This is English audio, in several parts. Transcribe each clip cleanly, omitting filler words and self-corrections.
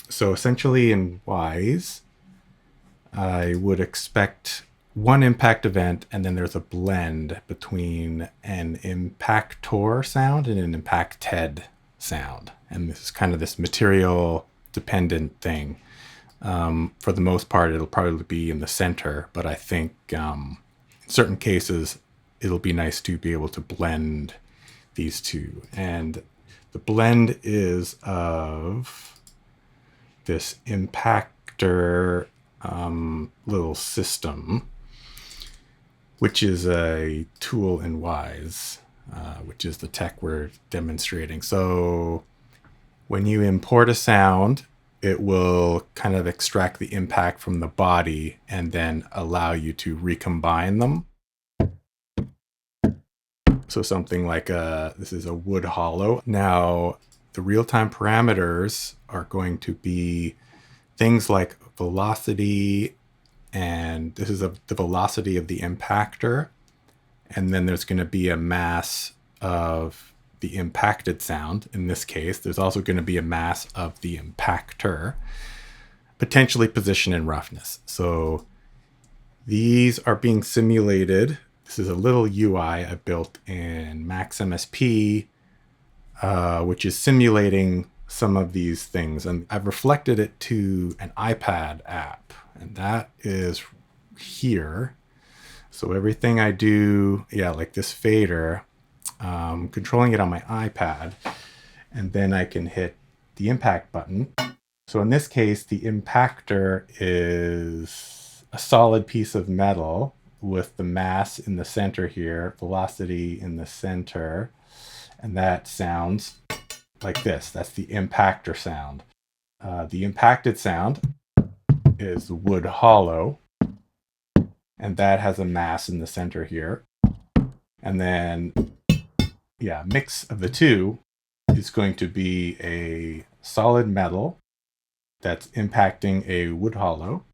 So essentially in Wwise, I would expect one impact event, and then there's a blend between an impactor sound and an impacted sound. And this is kind of this material dependent thing. For the most part, it'll probably be in the center, but I think in certain cases, it'll be nice to be able to blend these two. And the blend is of this impactor little system, which is a tool in Wwise, which is the tech we're demonstrating. So when you import a sound, it will kind of extract the impact from the body and then allow you to recombine them. So something like this is a wood hollow. Now, the real-time parameters are going to be things like velocity, and this is the velocity of the impactor. And then there's going to be a mass of the impacted sound. In this case, there's also going to be a mass of the impactor, potentially position and roughness. So these are being simulated. This is a little UI I built in Max MSP, which is simulating some of these things. And I've reflected it to an iPad app, and that is here. So everything I do, like this fader, controlling it on my iPad, and then I can hit the impact button. So in this case, the impactor is a solid piece of metal with the mass in the center here, velocity in the center, and that sounds like this. That's the impactor sound. The impacted sound is wood hollow, and that has a mass in the center here. And then, mix of the two is going to be a solid metal that's impacting a wood hollow.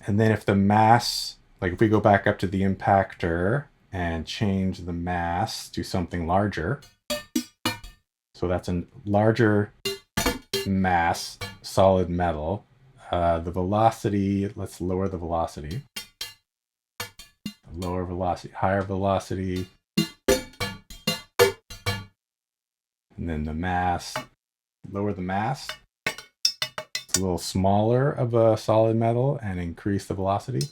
And then if the mass, like if we go back up to the impactor and change the mass to something larger, so that's a larger mass solid metal. The velocity, let's lower the velocity. Lower velocity, higher velocity. And then the mass, lower the mass. It's a little smaller of a solid metal and increase the velocity.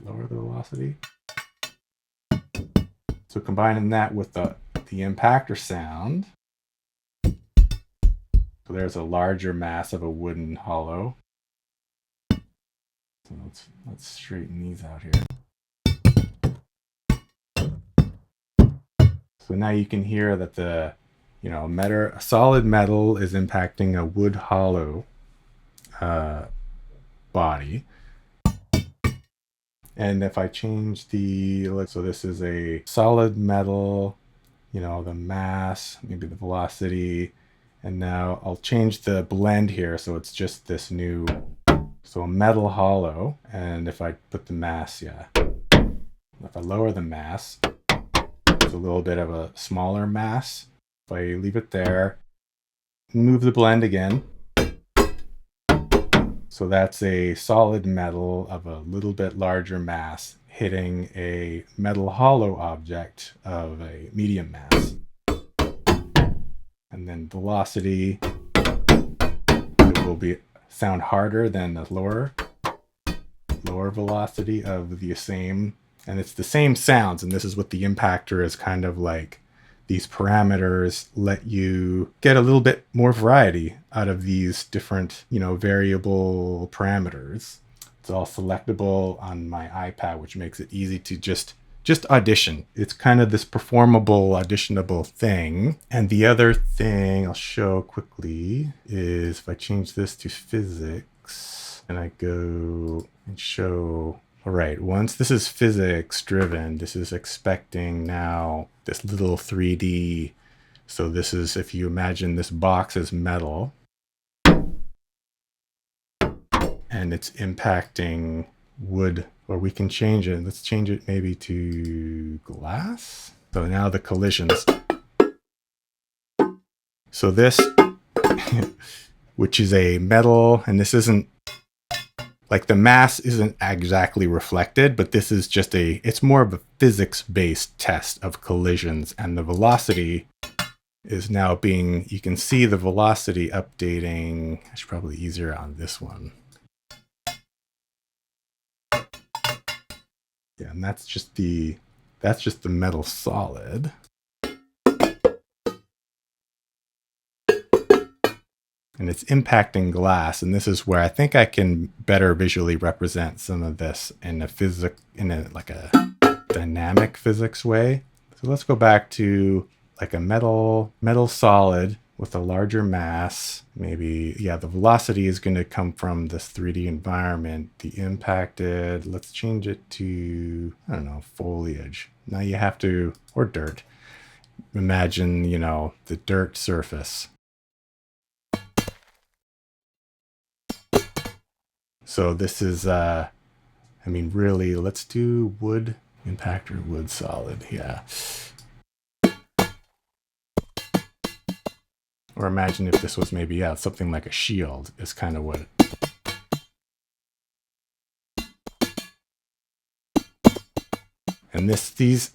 Lower the velocity. So combining that with the impactor sound. So there's a larger mass of a wooden hollow. So let's straighten these out here. So now you can hear that the solid metal is impacting a wood hollow body. And if I change so this is a solid metal, the mass, maybe the velocity, and now I'll change the blend here so it's just this new, so a metal hollow. And if I put the mass, if I lower the mass, it's a little bit of a smaller mass. If I leave it there, move the blend again. So that's a solid metal of a little bit larger mass hitting a metal hollow object of a medium mass. And then velocity, it will sound harder than the lower velocity of the same, and it's the same sounds. And this is what the impactor is kind of like. These parameters let you get a little bit more variety out of these different, variable parameters. It's all selectable on my iPad, which makes it easy to just audition. It's kind of this performable, auditionable thing. And the other thing I'll show quickly is if I change this to physics and I go and show, all right, once this is physics driven, this is expecting now this little 3D. So this is, if you imagine this box is metal and it's impacting wood, or we can change it. Let's change it maybe to glass. So now the collisions So this, which is a metal, and this isn't, like the mass isn't exactly reflected, but this is just it's more of a physics-based test of collisions, and the velocity is now being, you can see the velocity updating. It's probably easier on this one. Yeah, and that's just the metal solid. And it's impacting glass, and this is where I think I can better visually represent some of this in a dynamic physics way. So let's go back to like a metal solid with a larger mass. Maybe, yeah, the velocity is going to come from this 3D environment. The impacted, let's change it to, I don't know, foliage. Now you have to, or dirt. Imagine, you know, the dirt surface. So this is, I mean, really, let's do wood impactor, wood solid. Yeah. Or imagine if this was maybe, yeah, something like a shield is kind of what. And these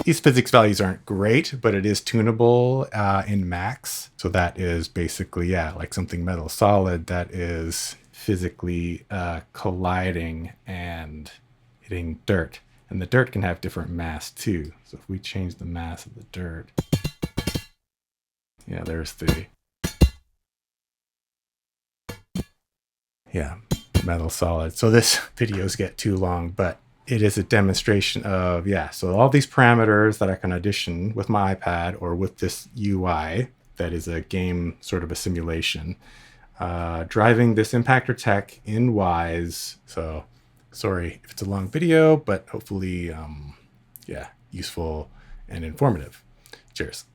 physics values aren't great, but it is tunable in Max. So that is basically, yeah, like something metal solid that is physically colliding and hitting dirt. And the dirt can have different mass too. So if we change the mass of the dirt, yeah, there's the, yeah, metal solid. So this videos get too long, but it is a demonstration of, yeah, so all these parameters that I can audition with my iPad or with this UI that is a game, sort of a simulation, driving this impactor tech in Wwise. So sorry if it's a long video, but hopefully, yeah, useful and informative. Cheers.